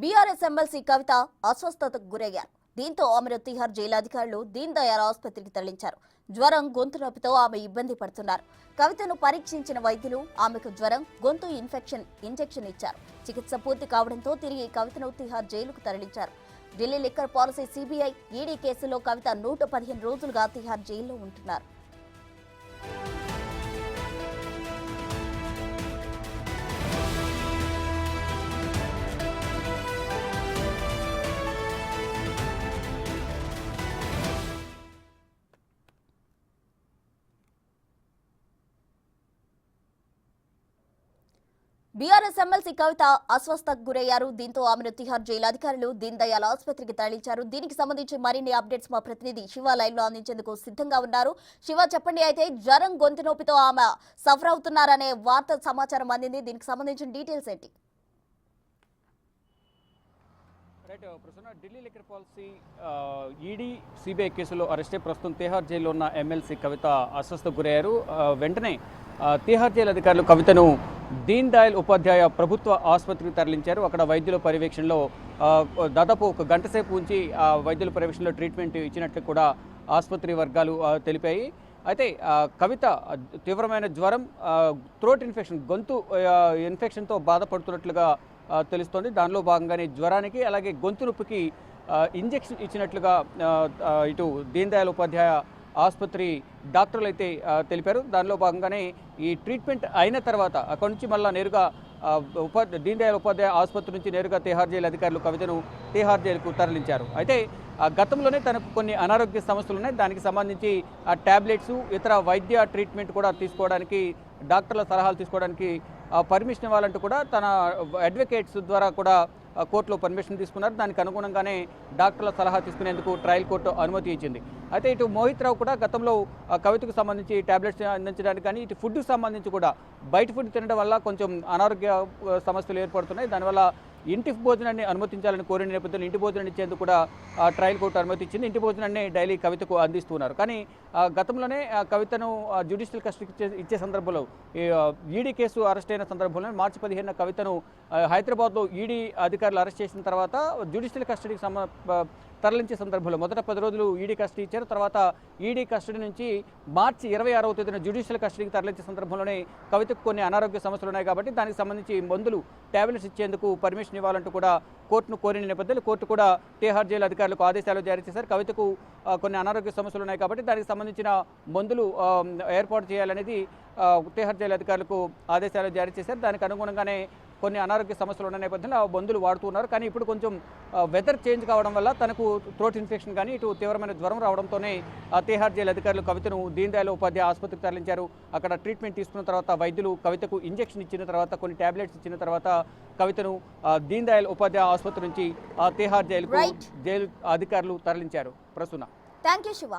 BRS MLC కవిత అస్వస్థతకు గురయ్యారు. దీంతో ఆమెను తిహార్ జైలు అధికారులు దీన్ దయాళ్ ఆసుపత్రికి తరలించారు. జ్వరం, గొంతు నొప్పితో ఆమె ఇబ్బంది పడుతున్నారు. కవితను పరీక్షించిన వైద్యులు ఆమెకు జ్వరం, గొంతు ఇంజెక్షన్ ఇచ్చారు. చికిత్స పూర్తి కావడంతో తిరిగి కవితను తిహార్ జైలుకు తరలించారు. Delhi liquor policy, CBI, ED కేసులో కవిత 115 రోజులుగా తిహార్ జైల్లో ఉంటున్నారు. బీఆర్ఎస్ ఎమ్మెల్సీ కవిత అస్వస్థతకు గురయ్యారు. దీంతో ఆమెను తిహార్ జైలు అధికారులు దీన్ దయాళ్ ఆసుపత్రికి తరలించారు. దీనికి సంబంధించి మరిన్ని అప్డేట్స్ మా ప్రతినిధి శివ లైవ్ లో అందించేందుకు సిద్ధంగా ఉన్నారు. శివ, చెప్పండి. అయితే జ్వరం, గొంతు నొప్పితో ఆమె సఫర్ అవుతున్నారనే వార్త సమాచారం అందింది. దీనికి సంబంధించిన డీటెయిల్స్ ఏంటి? Delhi liquor policy, ED, CBI కేసులో అరెస్ట్ అయి ప్రస్తుతం తిహార్ జైల్లో ఉన్న ఎమ్మెల్సీ కవిత అస్వస్థతకు గురయ్యారు. వెంటనే తిహార్ జైలు అధికారులు కవితను దీన్ దయాళ్ ఉపాధ్యాయ ప్రభుత్వ ఆసుపత్రికి తరలించారు. అక్కడ వైద్యుల పర్యవేక్షణలో దాదాపు ఒక గంట సేపు ఉంచి వైద్యుల పర్యవేక్షణలో ట్రీట్మెంట్ ఇచ్చినట్లు కూడా ఆసుపత్రి వర్గాలు తెలిపాయి. అయితే కవిత తీవ్రమైన జ్వరం, థ్రోట్ ఇన్ఫెక్షన్, గొంతు ఇన్ఫెక్షన్తో బాధపడుతున్నట్లుగా తెలుస్తోంది. దానిలో భాగంగానే జ్వరానికి అలాగే గొంతు నొప్పికి ఇంజెక్షన్ ఇచ్చినట్లుగా ఇటు దీన్ దయాళ్ ఉపాధ్యాయ ఆసుపత్రి డాక్టర్లు అయితే తెలిపారు. దానిలో భాగంగానే ఈ ట్రీట్మెంట్ అయిన తర్వాత అక్కడి నుంచి మళ్ళీ నేరుగా దీన్ దయాళ్ ఉపాధ్యాయ ఆసుపత్రి నుంచి నేరుగా తిహార్ జైలు అధికారులు కవితను తిహార్ జైలుకు తరలించారు. అయితే గతంలోనే తనకు కొన్ని అనారోగ్య సమస్యలు ఉన్నాయి. దానికి సంబంధించి ట్యాబ్లెట్స్, ఇతర వైద్య ట్రీట్మెంట్ కూడా తీసుకోవడానికి, డాక్టర్ల సలహాలు తీసుకోవడానికి పర్మిషన్ ఇవ్వాలంటూ కూడా తన అడ్వకేట్స్ ద్వారా కూడా కోర్టులో పర్మిషన్ తీసుకున్నారు. దానికి అనుగుణంగానే డాక్టర్ల సలహా తీసుకునేందుకు ట్రయల్ కోర్టు అనుమతి ఇచ్చింది. అయితే ఇటు మోహిత్ రావు కూడా గతంలో కవితకు సంబంధించి ట్యాబ్లెట్స్ అందించడానికి కానీ ఇటు ఫుడ్కి సంబంధించి కూడా బయట ఫుడ్ తినడం వల్ల కొంచెం అనారోగ్య సమస్యలు ఏర్పడుతున్నాయి. దానివల్ల ఇంటి భోజనాన్ని అనుమతించాలని కోరిన నేపథ్యంలో ఇంటి భోజనాన్ని ఇచ్చేందుకు కూడా ట్రయల్ కోర్టు అనుమతి ఇచ్చింది. ఇంటి భోజనాన్ని డైలీ కవితకు అందిస్తున్నారు. కానీ గతంలోనే కవితను జ్యుడిషియల్ కస్టడీకి ఇచ్చే సందర్భంలో ఈడీ కేసు అరెస్ట్ అయిన సందర్భంలో మార్చి 15న కవితను హైదరాబాద్లో ఈడీ అధికారులు అరెస్ట్ చేసిన తర్వాత జ్యుడిషియల్ కస్టడీకి తరలించే సందర్భంలో మొదట 10 రోజులు ఈడీ కస్టడీ ఇచ్చారు. తర్వాత ఈడీ కస్టడీ నుంచి మార్చి 26వ తేదీన జ్యుడిషియల్ కస్టడీకి తరలించే సందర్భంలోనే కవితకు కొన్ని అనారోగ్య సమస్యలు ఉన్నాయి కాబట్టి దానికి సంబంధించి మందులు, ట్యాబ్లెట్స్ ఇచ్చేందుకు పర్మిషన్ ఇవ్వాలంటూ కూడా కోర్టును కోరిన నేపథ్యంలో కోర్టు కూడా తిహార్ జైలు అధికారులకు ఆదేశాలు జారీ చేశారు. కవితకు కొన్ని అనారోగ్య సమస్యలు ఉన్నాయి కాబట్టి దానికి సంబంధించిన మందులు ఏర్పాటు చేయాలనేది తిహార్ జైలు అధికారులకు ఆదేశాలు జారీ చేశారు. దానికి అనుగుణంగానే కొన్ని అనారోగ్య సమస్యలు ఉన్న నేపథ్యంలో ఆ మందులు వాడుతున్నారు. కానీ ఇప్పుడు కొంచెం వెదర్ చేంజ్ కావడం వల్ల తనకు థ్రోట్ ఇన్ఫెక్షన్ కానీ ఇటు తీవ్రమైన జ్వరం రావడంతోనే తిహార్ జైలు అధికారులు కవితను దీన్ దయాళ్ ఉపాధ్యాయ ఆసుపత్రికి తరలించారు. అక్కడ ట్రీట్మెంట్ తీసుకున్న తర్వాత వైద్యులు కవితకు ఇంజెక్షన్ ఇచ్చిన తర్వాత, కొన్ని ట్యాబ్లెట్స్ ఇచ్చిన తర్వాత కవితను దీన్ దయాళ్ ఉపాధ్యాయ ఆసుపత్రి నుంచి తిహార్ జైలు అధికారులు తరలించారు. ప్రసూన. థాంక్యూ శివ.